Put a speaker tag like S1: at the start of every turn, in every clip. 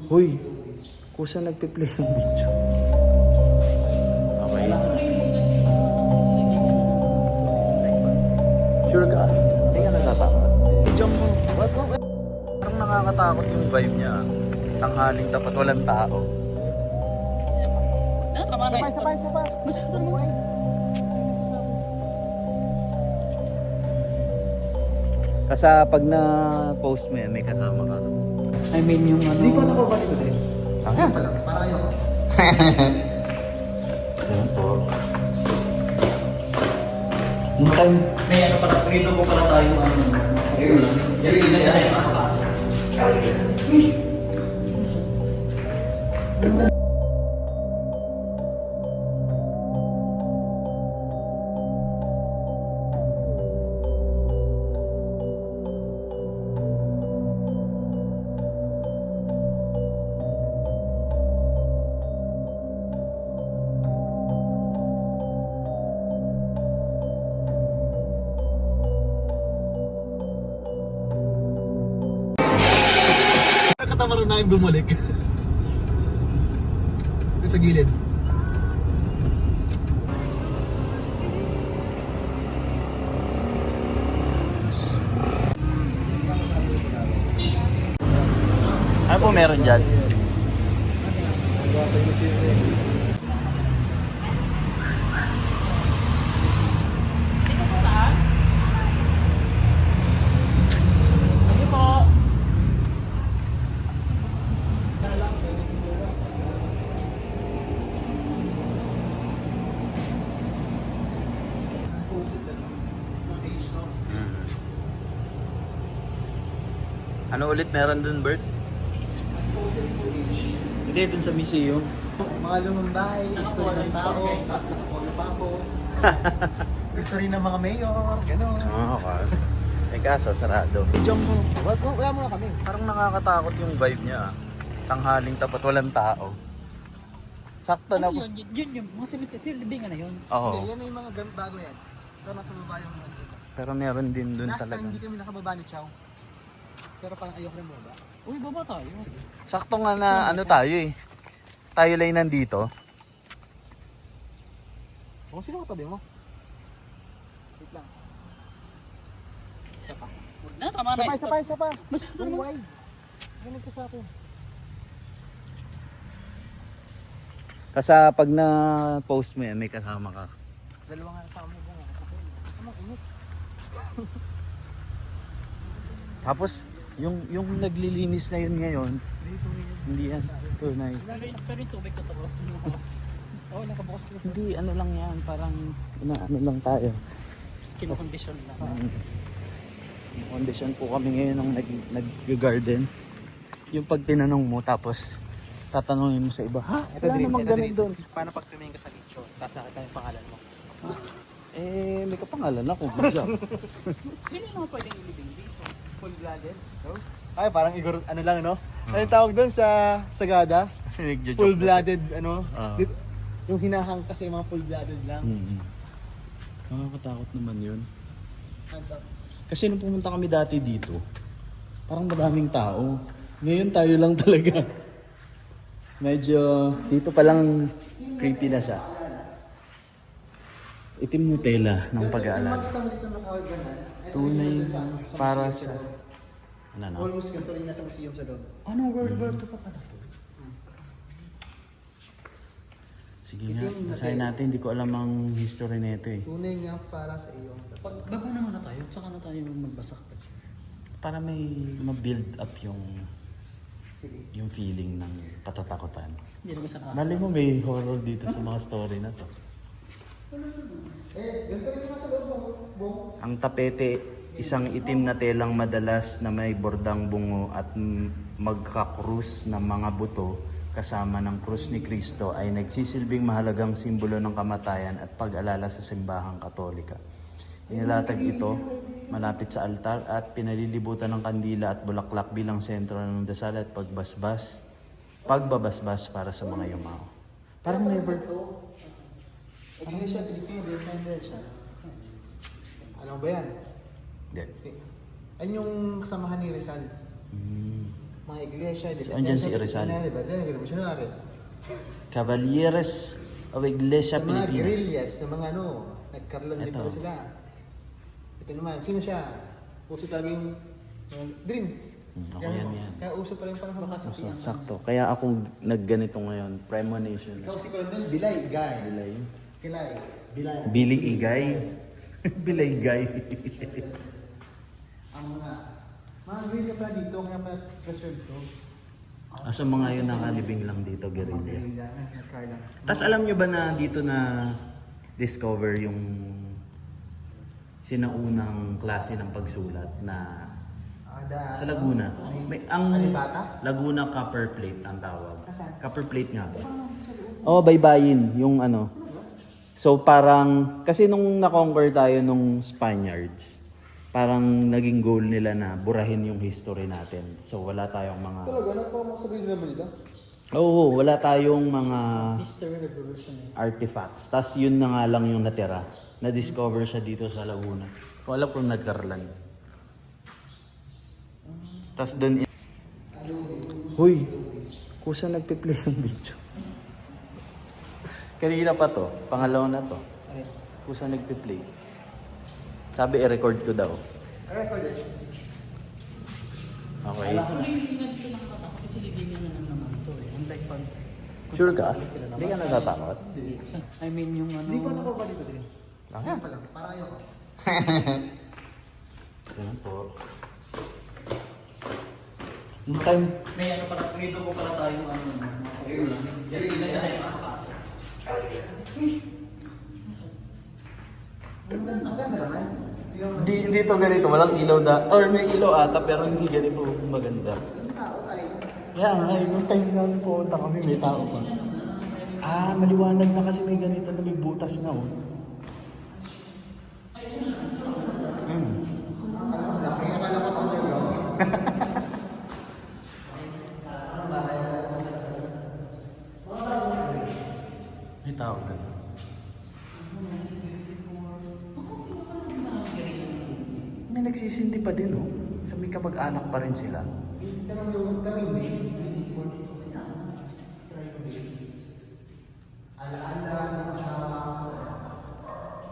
S1: Huy, kusa nagpe-play yung video. Okay. Sure ka? Hindi ka natatakot. Diyan mo. Wag. Parang nakakatakot yung vibe niya. Tanghaling tapat, walang tao.
S2: Sabay.
S1: Kasi pag na-post mo yan, may kasama ka.
S2: I mean yung ano...
S3: Hindi ko nakabalik ko din.
S1: Tanga.
S3: Pala, para ayoko.
S1: Yan po. Nung time,
S2: May ano pala, dito ko pala tayo ano...
S3: Yan na yan. Nakatamaran na yung bumalik. Sa gilid.
S1: ano po meron dyan? Ano ulit meron dun, Bert? Hindi, dun sa museum.
S3: Mga lumang bahay, history ng tao, tapos nakapolo pa ako. History ng mga mayor, gano'n.
S1: Oo, kasi. Eh kaso, sarado. Diyan mo.
S3: Wala muna kami.
S1: Parang nakakatakot yung vibe niya. Tanghaling tapat, walang tao. Sakto na po.
S2: Yun, mga cemetery, libingan na yun.
S1: Oo.
S3: Hindi, yan na yung mga bago yan. Ito nasa baba yung mga dito.
S1: Pero meron din dun
S3: Last
S1: talaga.
S3: time hindi kami nakababa ni Chow. Pero parang ayoko rin baba.
S2: Uy, baba tayo.
S1: Sakto nga na ano tayo eh. Tayo lang nandito.
S3: O, sino katabi mo? Wait lang. Isa pa.
S2: Na, tama na.
S3: Isa pa.
S2: Masyado
S3: Yung
S2: naman.
S3: wide. Ganun ka sa akin.
S1: Kasi pag na-post mo yan, may kasama ka.
S3: Dalawa nga sa amin. Ano, init.
S1: Tapos, yung naglilinis na yun ngayon, hindi yan tunay.
S2: Pero yung tubig ko to.
S3: Oo, nakabukas ko.
S1: Hindi, ano lang yan, parang ano lang tayo.
S2: Kinokondisyon lang.
S1: Condition po kami ngayon ng nag-garden. Yung pag tinanong mo, tapos tatanungin mo sa iba, ha? Wala namang ganun doon.
S3: Paano pag tumingin ka sa lechon, tapos nakita yung pangalan mo?
S1: Eh, may kapangalan ako.
S2: Sino yung mga pwedeng ilibing dito?
S3: Full-blooded? No? Ay, parang igor, ano lang, no? Ano yung tawag doon sa Sagada? Full-blooded, ano? Yung hinahang kasi mga full-blooded lang.
S1: Nakakatakot naman yun.
S3: Hands up.
S1: Kasi nung pumunta kami dati dito, parang madaming tao. Ngayon tayo lang talaga. Medyo dito pa lang creepy na siya. Itim Nutella ng pag-aalala.
S3: Makita mo dito naka-organan.
S1: Tunay para sa... Ano na?
S3: Almost ganito rin nasa museum sa loob.
S2: Ano, World War II pa pala to?
S1: Sige nga, basahin natin. Hindi ko alam ang history nito eh.
S3: Tunay nga para sa iyo.
S2: Pag baba na muna tayo, saka na tayo magbasak.
S1: Para may ma-build up yung feeling ng patatakutan.
S2: Hindi naman sa
S1: Mali mo may horror dito sa mga story na to.
S3: Ganito rin nasa loob mo. Bong.
S1: Ang tapete, isang itim na telang madalas na may bordang bungo at magkakrus na mga buto kasama ng krus ni Kristo ay nagsisilbing mahalagang simbolo ng kamatayan at pag-alala sa simbahang Katolika. Inilatag ito malapit sa altar at pinalilibutan ng kandila at bulaklak bilang sentro ng dasal at pagbabasbas para sa mga yumao. Parang never...
S3: Iglesia Pilipina, defender siya. Alam mo ba yan?
S1: Hindi.
S3: Ayun yung kasamahan ni Rizal. mga iglesia.
S1: So, andyan si Rizal.
S3: Diba? Revolutionary.
S1: Caballeros of Iglesia
S3: Sa mga
S1: Pilipina.
S3: guerrillas, na mga ano, nagkarlan din
S1: Ito.
S3: pala sila. Ito naman, sino siya? Uso taging dream.
S1: Ako yan.
S3: Kaya uso pala yung pangahawakan sa piyan.
S1: Sakto. Kaya ako nagganito ngayon. Premonition.
S3: Ikaw si Colonel Bilay, Guy.
S1: Bilay.
S3: Kilay. Bilay.
S1: Billy Igay. Bilay Igay.
S3: Ang mga guerrilla pala dito, kaya pala preserved to.
S1: Asa mga yun nakalibing lang dito, guerrilla.
S3: Guerrilla, nagkarlan.
S1: Tapos alam nyo ba na dito na discover yung sinaunang klase ng pagsulat na sa Laguna? Ang
S3: Alibata?
S1: Laguna copper plate ang tawag.
S3: Asan?
S1: Copper plate nga ba? Oo, baybayin. Yung ano. So parang, kasi nung na-conquer tayo nung Spaniards, parang naging goal nila na burahin yung history natin. So wala tayong mga...
S3: Talaga, nagpapakasabihin nila Manila?
S1: Oo, wala tayong mga
S2: History Revolution eh.
S1: artifacts. Tapos yun na nga lang yung natira. Na-discover siya dito sa Laguna. Kung alam kung nagkarlan. Tapos doon... Huy! Kusa nagpi-play yung video. Kanina pa to. Pangalawa na to. Kusa nagpi-play. Sabi i-record ko daw.
S3: Recorded.
S1: Okay.
S2: Pero hindi nga dito nakakatakot kasi libingan na naman to eh. Unlike pag...
S1: Sure ka? Hindi ka natatakot?
S2: I mean yung ano...
S3: Hindi ko nakuha dito din.
S1: Bakit?
S3: Pala, parang ayoko.
S1: Ito na po. Yung time...
S2: May ano pala, may dugo pala tayong ano. Hindi na tayo makapasok.
S3: Maganda naman.
S1: Hindi to ganito. Walang ilaw or may ilaw ata pero hindi ganito maganda.
S3: Ang tao tayo.
S1: Kaya nga, nung time namin pumunta kami, may tao pa. Ah, maliwanag na kasi may ganito na may butas na oh.
S3: Akala ko underground.
S1: May tao doon. May nagsisindi pa din oh. So may kamag-anak pa rin sila.
S3: Tanong yung Tarimbe. Alaala ng asawa ko.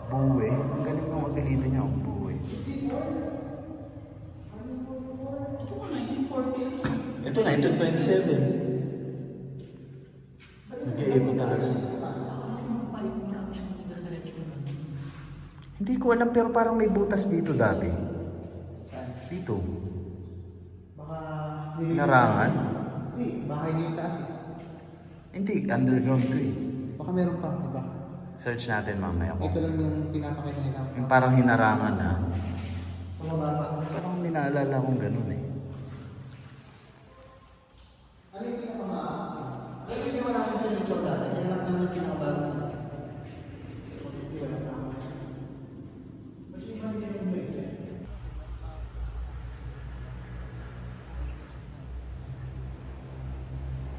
S1: Buwe. Ang galing ng apelido niya, oh, Buwe. Ito 1927. Nag-iikot na ano. Hindi ko alam pero parang may butas dito dati. Dito.
S3: Baka...
S1: Narangan?
S3: Hindi, bahay niyo yung taas eh.
S1: Hindi, underground to eh.
S3: Baka meron pa, iba.
S1: Search natin mamaya
S3: Ito
S1: kung
S3: lang yung pinapakita nila.
S1: yung parang hinarangan na.
S3: Pumababa.
S1: Parang may naalala kong ganun eh.
S3: Ano yung pinakamaak? Ano yung pinakamaak sa YouTube natin? Yan lang naman yung pinakamaak.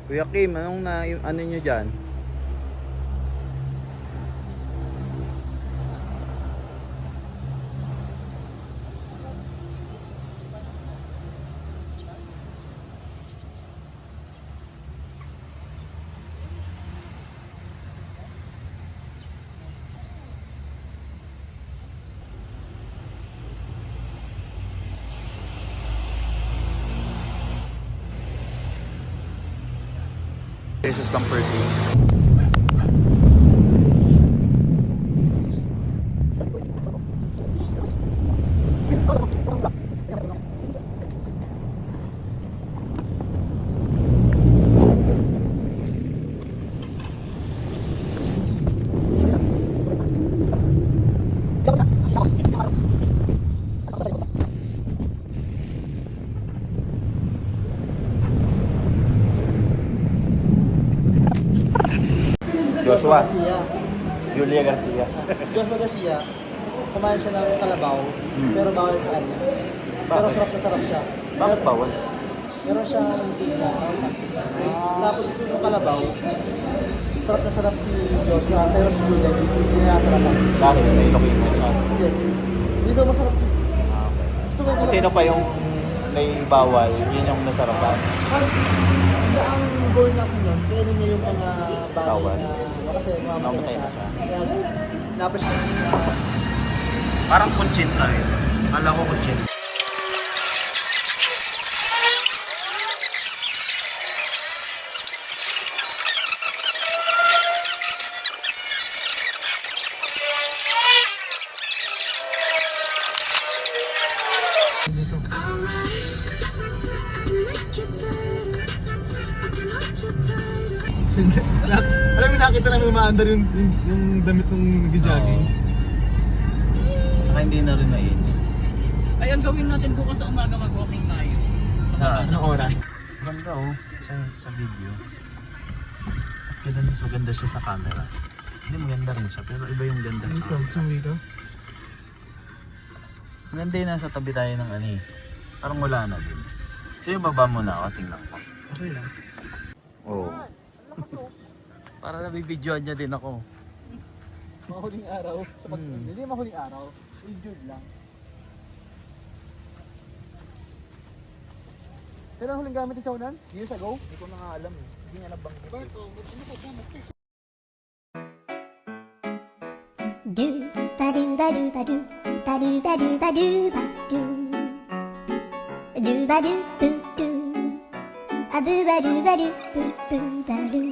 S1: Kuya Kim, anong ano nyo dyan? Pesos lang per day. Joshua.
S3: Garcia.
S1: Julia Garcia.
S3: Joshua Garcia, kumain siya ng kalabaw, pero bawal sa kanya. Pero sarap na sarap siya.
S1: Bakit bawal?
S3: Meron siya ng tigna. Tapos ito yung kalabaw, sarap na sarap si Joshua, pero si Julia, hindi niya sarap lang.
S1: Bakit? May location siya.
S3: Hindi. Hindi daw masarap.
S1: Ah, okay.
S3: Gusto mo yung
S1: Sino pa yung may bawal, yun yung nasarapan.
S3: Ang goal na kasi nun, kaya niya yung mga
S1: Bawal.
S3: kasi
S1: Namatay na siya.
S3: Kaya dapat siya.
S1: Parang kunchin na eh. Kala ko kunchin.
S3: Alam mo, nakita namin umaandar yung damit ng nag-jogging.
S1: Saka hindi na rin mainit.
S2: Ay, ang gawin natin bukas sa umaga mag-walking tayo.
S3: Anong oras?
S1: Ganda oh, sa video. At kaya mas maganda siya sa camera. Hindi maganda rin siya, pero iba yung ganda sa camera.
S3: Zoom dito.
S1: Maganda yun, nasa tabi tayo ng ano eh. Parang wala na din. So yung baba mo na ako, tingnan ko.
S3: Okay lang.
S1: Oo. Para nabibidyoan niya din ako.
S3: Mahuling araw sa pag-spend. Hindi mahuling araw. Enjoy lang. Kailan ang huling gamit ni Chownan? Years ago? Hindi ko na nga alam eh. Hindi niya nabanggit.
S4: Do ba do ba do ba do ba do ba do ba do ba do do ba do boo do a boo ba do ba do boo boo ba do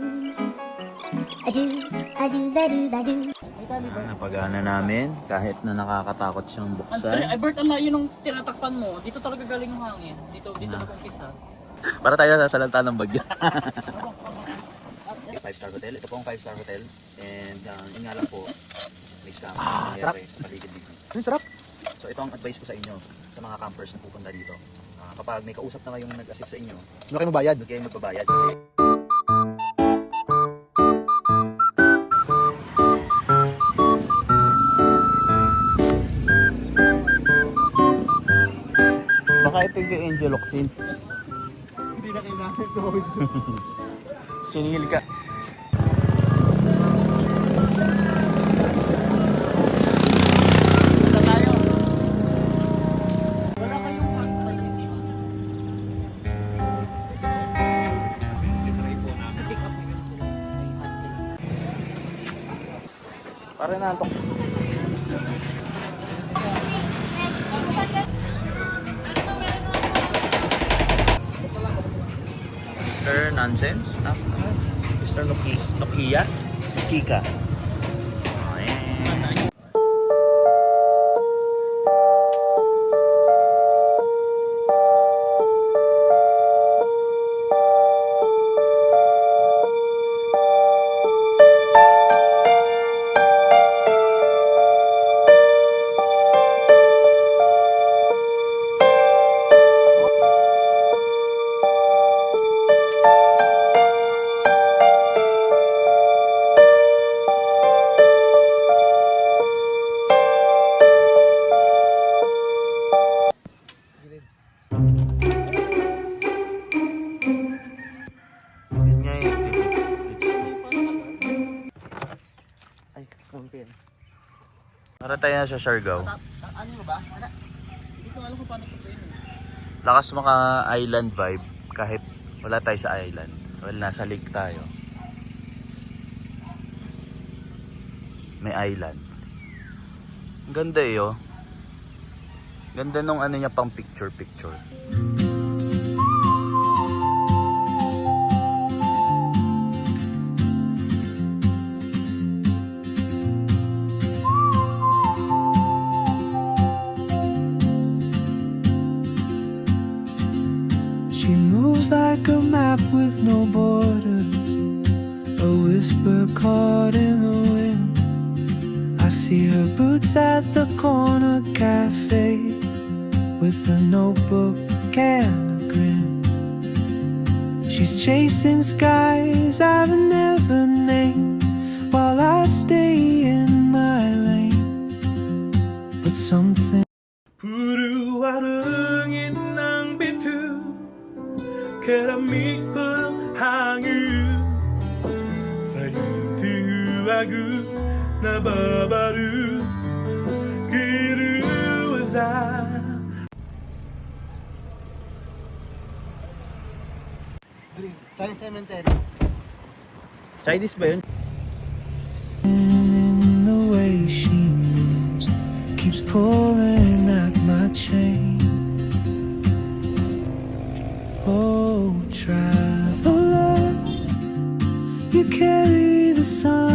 S4: a do ba do ba do.
S1: Napagana namin kahit na nakakatakot siyang buksan.
S2: Ay, Bert, ala, yun ang tinatakpan mo. Dito talaga galing yung hangin. Dito nag-umpisa.
S1: Para tayo sa salanta ng bagyo. 5-star hotel. Ito po ang 5-star hotel. And yun nga lang po, may scam
S3: sarap.
S1: sa paligid-ligid.
S3: Ang sarap.
S1: So ito ang advice ko sa inyo, sa mga campers na pupunta dito. Kapag may kausap na kayong nag-assist sa inyo,
S3: Ano kayo mabayad?
S1: huwag kayong magbabayad kasi baka ito yung Angel Oxin.
S3: Hindi na kailangan tumawid.
S1: Siningil ka.
S2: Wala kayong fans sa hindi mo. Pick up nyo sila. May fans sila.
S1: Para nantok. Mr. Nonsense? Mr. Nokia? Kika. Ayan. Yun nga eh. Ay, kumpin. Para tayo na sa Siargao.
S3: Ano mo ba?
S2: Hindi ko alam kung paano ito yun.
S1: Lakas maka island vibe kahit wala tayo sa island. Well, nasa lake tayo. May island. Ang ganda eh oh. Ganda nung ano niya pang picture.
S5: She moves like a map with no borders, a whisper caught in the wind. I see her boots at the corner cafe with a notebook and a grin. She's chasing skies I've never named while I stay in my lane. But something
S6: 푸르와릉인 낭비투 keramikpeng hangu sayutinguagu nababaru kiruza.
S3: Green. Chinese cemetery.
S1: Chinese ba yun?
S5: in the way she moves, keeps pulling at my chain. Oh, traveler, you carry the sun